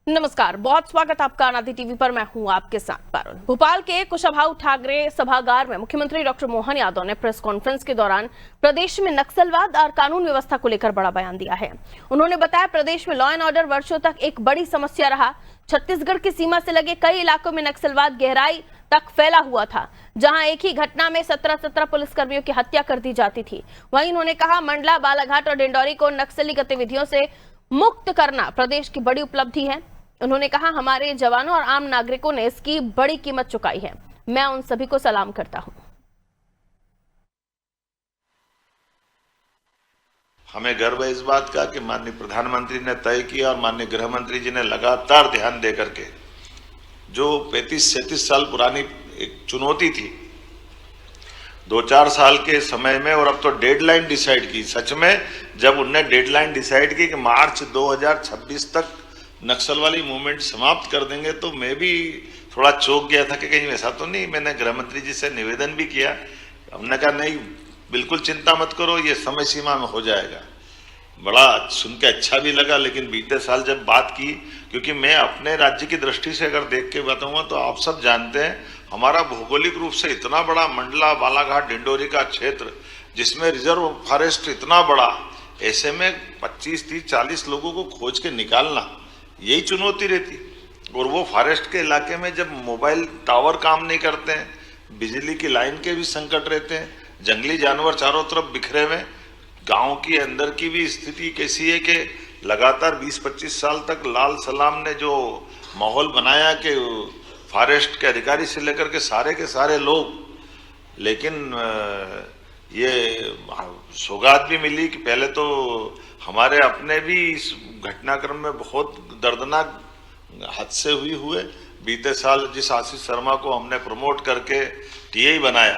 नमस्कार, बहुत स्वागत आपका अनादि टीवी पर। मैं हूं आपके साथ पारुल। भोपाल के कुशाभाऊ ठाकरे सभागार में मुख्यमंत्री डॉक्टर मोहन यादव ने प्रेस कॉन्फ्रेंस के दौरान प्रदेश में नक्सलवाद और कानून व्यवस्था को लेकर बड़ा बयान दिया है। उन्होंने बताया, प्रदेश में लॉ एंड ऑर्डर वर्षों तक एक बड़ी समस्या रहा। छत्तीसगढ़ की सीमा से लगे कई इलाकों में नक्सलवाद गहराई तक फैला हुआ था, जहां एक ही घटना में 17 पुलिसकर्मियों की हत्या कर दी जाती थी। वहीं उन्होंने कहा, मंडला, बालाघाट और डिंडौरी को नक्सली गतिविधियों से मुक्त करना प्रदेश की बड़ी उपलब्धि है। उन्होंने कहा, हमारे जवानों और आम नागरिकों ने इसकी बड़ी कीमत चुकाई है। मैं उन सभी को सलाम करता हूं। हमें गर्व है इस बात का कि माननीय प्रधानमंत्री ने तय किया और माननीय गृह मंत्री जी ने लगातार ध्यान दे करके जो 35-37 साल पुरानी एक चुनौती थी 2-4 साल के समय में, और अब तो डेडलाइन डिसाइड की। सच में जब उनने डेडलाइन डिसाइड की कि मार्च 2026 तक नक्सल वाली मूवमेंट समाप्त कर देंगे, तो मैं भी थोड़ा चौंक गया था कि कहीं ऐसा तो नहीं। मैंने गृह मंत्री जी से निवेदन भी किया, हमने कहा नहीं, बिल्कुल चिंता मत करो, ये समय सीमा में हो जाएगा। बड़ा सुन के अच्छा भी लगा। लेकिन बीते साल जब बात की, क्योंकि मैं अपने राज्य की दृष्टि से अगर देख के बताऊंगा तो आप सब जानते हैं हमारा भौगोलिक रूप से इतना बड़ा मंडला, बालाघाट, डिंडोरी का क्षेत्र, जिसमें रिजर्व फॉरेस्ट इतना बड़ा, ऐसे में 25, 30, 40 लोगों को खोज के निकालना यही चुनौती रहती। और वो फॉरेस्ट के इलाके में जब मोबाइल टावर काम नहीं करते हैं, बिजली की लाइन के भी संकट रहते हैं, जंगली जानवर चारों तरफ बिखरे हुए, गांव की अंदर की भी स्थिति कैसी है कि लगातार 20-25 साल तक लाल सलाम ने जो माहौल बनाया कि फॉरेस्ट के अधिकारी से लेकर के सारे लोग, लेकिन ये सौगात भी मिली कि पहले तो हमारे अपने भी इस घटनाक्रम में बहुत दर्दनाक हादसे हुए। बीते साल जिस आशीष शर्मा को हमने प्रमोट करके टीआई बनाया,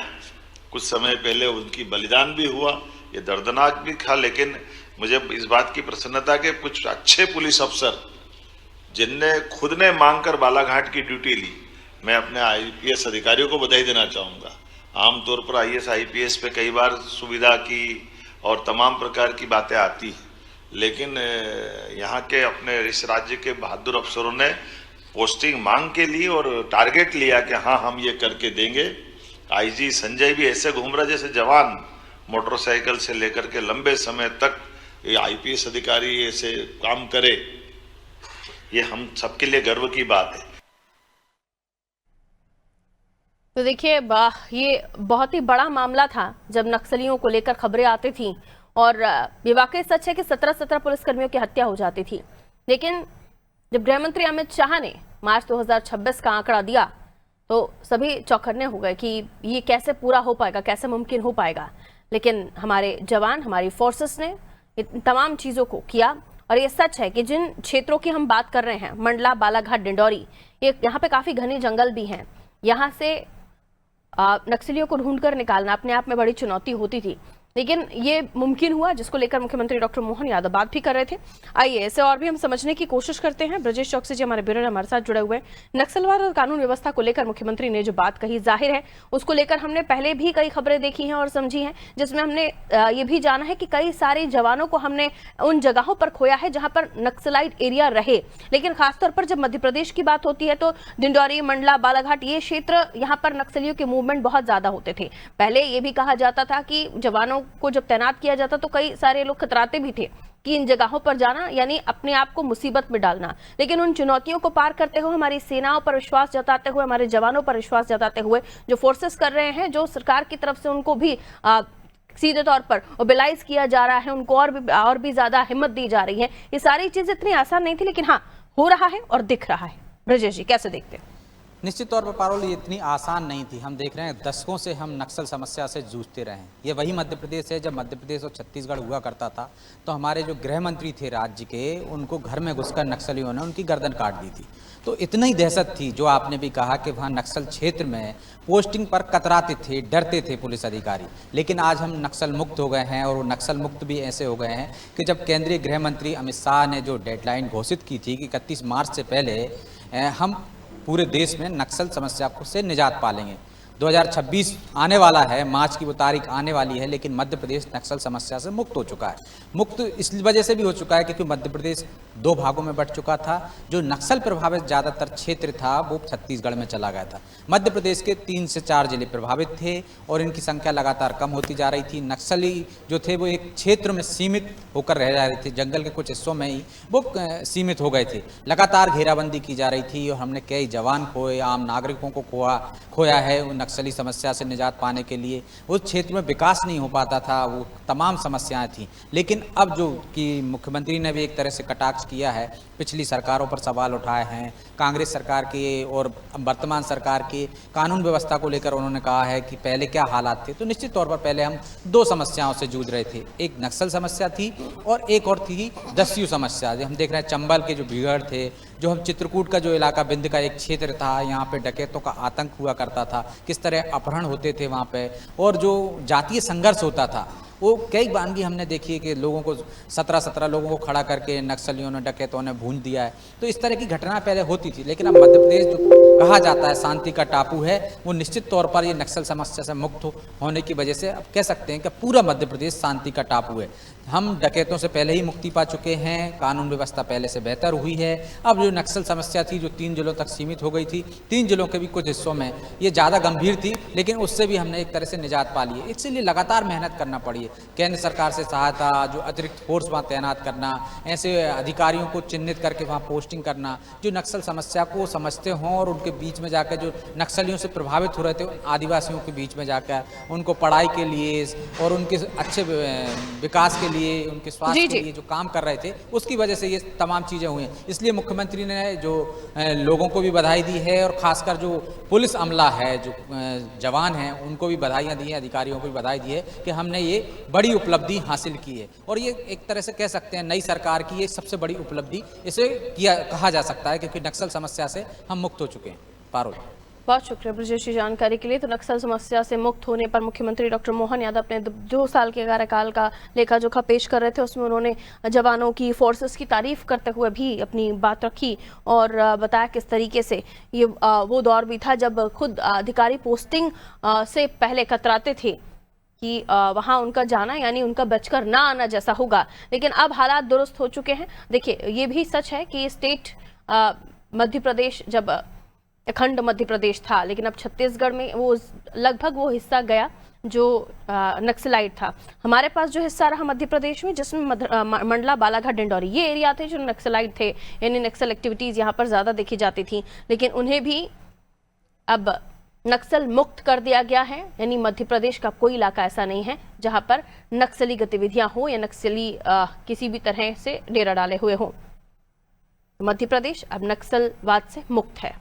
कुछ समय पहले उनकी बलिदान भी हुआ, ये दर्दनाक भी था। लेकिन मुझे इस बात की प्रसन्नता के कुछ अच्छे पुलिस अफसर जिनने खुद ने मांग कर बालाघाट की ड्यूटी ली, मैं अपने आईपीएस अधिकारियों को बधाई देना चाहूँगा। आमतौर पर आईएएस आईपीएस पे कई बार सुविधा की और तमाम प्रकार की बातें आती हैं, लेकिन यहाँ के अपने इस राज्य के बहादुर अफसरों ने पोस्टिंग मांग के लिए और टारगेट लिया कि हाँ हम ये करके देंगे। आईजी संजय भी ऐसे घूम रहा जैसे जवान मोटरसाइकिल से लेकर के लंबे समय तक ये आईपीएस अधिकारी ऐसे काम करे, ये हम सबके लिए गर्व की बात है। तो देखिए, ये बहुत ही बड़ा मामला था जब नक्सलियों को लेकर खबरें आती थी, और ये वाकई सच है कि 17 पुलिसकर्मियों की हत्या हो जाती थी। लेकिन जब गृह मंत्री अमित शाह ने मार्च 2026 का आंकड़ा दिया तो सभी चौकन्ने हो गए कि ये कैसे पूरा हो पाएगा, कैसे मुमकिन हो पाएगा। लेकिन हमारे जवान, हमारी फोर्सेस ने इन तमाम चीज़ों को किया। और ये सच है कि जिन क्षेत्रों की हम बात कर रहे हैं, मंडला, बालाघाट, डिंडौरी, ये यहाँ पे काफ़ी घने जंगल भी हैं। यहाँ से नक्सलियों को ढूंढकर निकालना अपने आप में बड़ी चुनौती होती थी, लेकिन ये मुमकिन हुआ, जिसको लेकर मुख्यमंत्री डॉक्टर मोहन यादव बात भी कर रहे थे। आइए इसे और भी हम समझने की कोशिश करते हैं। ब्रजेश चौकसी जी हमारे ब्यूरो हमारे साथ जुड़े हुए हैं। नक्सलवाद और कानून व्यवस्था को लेकर मुख्यमंत्री ने जो बात कही, जाहिर है उसको लेकर हमने पहले भी कई खबरें देखी हैं और समझी हैं, जिसमें हमने ये भी जाना है कि कई सारे जवानों को हमने उन जगहों पर खोया है जहां पर नक्सलाइट एरिया रहे। लेकिन खासतौर पर जब मध्य प्रदेश की बात होती है तो डिंडौरी, मंडला, बालाघाट, ये क्षेत्र, यहाँ पर नक्सलियों के मूवमेंट बहुत ज्यादा होते थे। पहले ये भी कहा जाता था कि जवानों को जब तैनात किया जाता तो कई सारे लोग खतराते भी थे कि इन जगहों पर जाना यानी अपने आप को मुसीबत में डालना। लेकिन उन चुनौतियों को पार करते हुए, हमारी सेनाओं पर विश्वास जताते हुए, हमारे जवानों पर विश्वास जताते हुए जो फोर्सेस कर रहे हैं, जो सरकार की तरफ से उनको भी सीधे तौर पर मोबिलाइज किया जा रहा है, उनको और भी ज्यादा हिम्मत दी जा रही है। ये सारी चीजें इतनी आसान नहीं थी, लेकिन हाँ, हो रहा है और दिख रहा है। ब्रजेश जी, कैसे देखते हैं? निश्चित तौर पर पारुल, ये इतनी आसान नहीं थी। हम देख रहे हैं दशकों से हम नक्सल समस्या से जूझते रहे हैं। ये वही मध्य प्रदेश है, जब मध्य प्रदेश और छत्तीसगढ़ हुआ करता था तो हमारे जो गृह मंत्री थे राज्य के, उनको घर में घुसकर नक्सलियों ने उनकी गर्दन काट दी थी। तो इतनी दहशत थी, जो आपने भी कहा कि वहाँ नक्सल क्षेत्र में पोस्टिंग पर कतराते थे, डरते थे पुलिस अधिकारी। लेकिन आज हम नक्सल मुक्त हो गए हैं, और वो नक्सल मुक्त भी ऐसे हो गए हैं कि जब केंद्रीय गृह मंत्री अमित शाह ने जो डेडलाइन घोषित की थी कि 31 मार्च से पहले हम पूरे देश में नक्सल समस्या से निजात पालेंगे, 2026 आने वाला है, मार्च की वो तारीख आने वाली है, लेकिन मध्य प्रदेश नक्सल समस्या से मुक्त हो चुका है। मुक्त इस वजह से भी हो चुका है क्योंकि मध्य प्रदेश 2 भागों में बंट चुका था। जो नक्सल प्रभावित ज़्यादातर क्षेत्र था वो छत्तीसगढ़ में चला गया था। मध्य प्रदेश के 3 से 4 जिले प्रभावित थे और इनकी संख्या लगातार कम होती जा रही थी। नक्सली जो थे वो एक क्षेत्र में सीमित होकर रह जा रहे थे, जंगल के कुछ हिस्सों में ही वो सीमित हो गए थे। लगातार घेराबंदी की जा रही थी और हमने कई जवान खोए, आम नागरिकों को खोया है नक्सली समस्या से निजात पाने के लिए। उस क्षेत्र में विकास नहीं हो पाता था, वो तमाम समस्याएं थी। लेकिन अब जो कि मुख्यमंत्री ने भी एक तरह से कटाक्ष किया है, पिछली सरकारों पर सवाल उठाए हैं, कांग्रेस सरकार के और वर्तमान सरकार के कानून व्यवस्था को लेकर उन्होंने कहा है कि पहले क्या हालात थे। तो निश्चित तौर पर पहले हम 2 समस्याओं से जूझ रहे थे, एक नक्सल समस्या थी और एक और थी दस्यु समस्या। हम देख रहे हैं चंबल के जो भीड़ थे, जो हम चित्रकूट का जो इलाका बिंद का एक क्षेत्र था, यहाँ पे डकैतों का आतंक हुआ करता था, किस तरह अपहरण होते थे वहाँ पे, और जो जातीय संघर्ष होता था वो कई बार भी हमने देखी है कि लोगों को 17 लोगों को खड़ा करके नक्सलियों ने, डकैतों ने भून दिया है। तो इस तरह की घटनाएं पहले होती थी, लेकिन अब मध्य प्रदेश जो कहा जाता है शांति का टापू है, वो निश्चित तौर पर ये नक्सल समस्या से मुक्त होने की वजह से अब कह सकते हैं कि पूरा मध्य प्रदेश शांति का टापू है। हम डकैतों से पहले ही मुक्ति पा चुके हैं, कानून व्यवस्था पहले से बेहतर हुई है। अब जो नक्सल समस्या थी जो 3 जिलों तक सीमित हो गई थी, 3 जिलों के भी कुछ हिस्सों में ये ज़्यादा गंभीर थी, लेकिन उससे भी हमने एक तरह से निजात पा ली है। इसलिए लगातार मेहनत करना पड़ी है, केंद्र सरकार से सहायता, जो अतिरिक्त फोर्स वहाँ तैनात करना, ऐसे अधिकारियों को चिन्हित करके वहाँ पोस्टिंग करना जो नक्सल समस्या को समझते हों और उनके बीच में जाकर जो नक्सलियों से प्रभावित हो रहे थे आदिवासियों के बीच में जाकर उनको पढ़ाई के लिए और उनके अच्छे विकास के लिए, उनके स्वास्थ्य के लिए जो काम कर रहे थे, उसकी वजह से ये तमाम चीज़ें हुई हैं। इसलिए मुख्यमंत्री ने जो लोगों को भी बधाई दी है और खासकर जो पुलिस अमला है, जो जवान हैं, उनको भी बधाइयाँ दी हैं, अधिकारियों को भी बधाई दी है कि हमने ये बड़ी उपलब्धि हासिल की है। और ये एक तरह से कह सकते हैं नई सरकार की ये सबसे बड़ी उपलब्धि इसे कहा जा सकता है, क्योंकि नक्सल समस्या से हम मुक्त हो चुके हैं। पारुल, बहुत शुक्रिया ब्रजेश की जानकारी के लिए। तो नक्सल समस्या से मुक्त होने पर मुख्यमंत्री डॉक्टर मोहन यादव अपने 2 साल के कार्यकाल का लेखा जोखा पेश कर रहे थे, उसमें उन्होंने जवानों की, फोर्सेस की तारीफ करते हुए भी अपनी बात रखी और बताया किस तरीके से ये वो दौर भी था जब खुद अधिकारी पोस्टिंग से पहले कतराते थे कि वहाँ उनका जाना यानी उनका बचकर ना आना जैसा होगा, लेकिन अब हालात दुरुस्त हो चुके हैं। देखिए, ये भी सच है कि स्टेट मध्य प्रदेश जब अखंड मध्य प्रदेश था, लेकिन अब छत्तीसगढ़ में वो लगभग वो हिस्सा गया जो नक्सलाइट था। हमारे पास जो हिस्सा रहा मध्य प्रदेश में, जिसमें मंडला, बालाघाट, डिंडौरी ये एरिया थे जो नक्सलाइट थे, यानी नक्सल एक्टिविटीज़ यहाँ पर ज़्यादा देखी जाती थी, लेकिन उन्हें भी अब नक्सल मुक्त कर दिया गया है। यानी मध्य प्रदेश का कोई इलाका ऐसा नहीं है जहाँ पर नक्सली गतिविधियाँ हो या नक्सली किसी भी तरह से डेरा डाले हुए हों। मध्य प्रदेश अब नक्सलवाद से मुक्त है।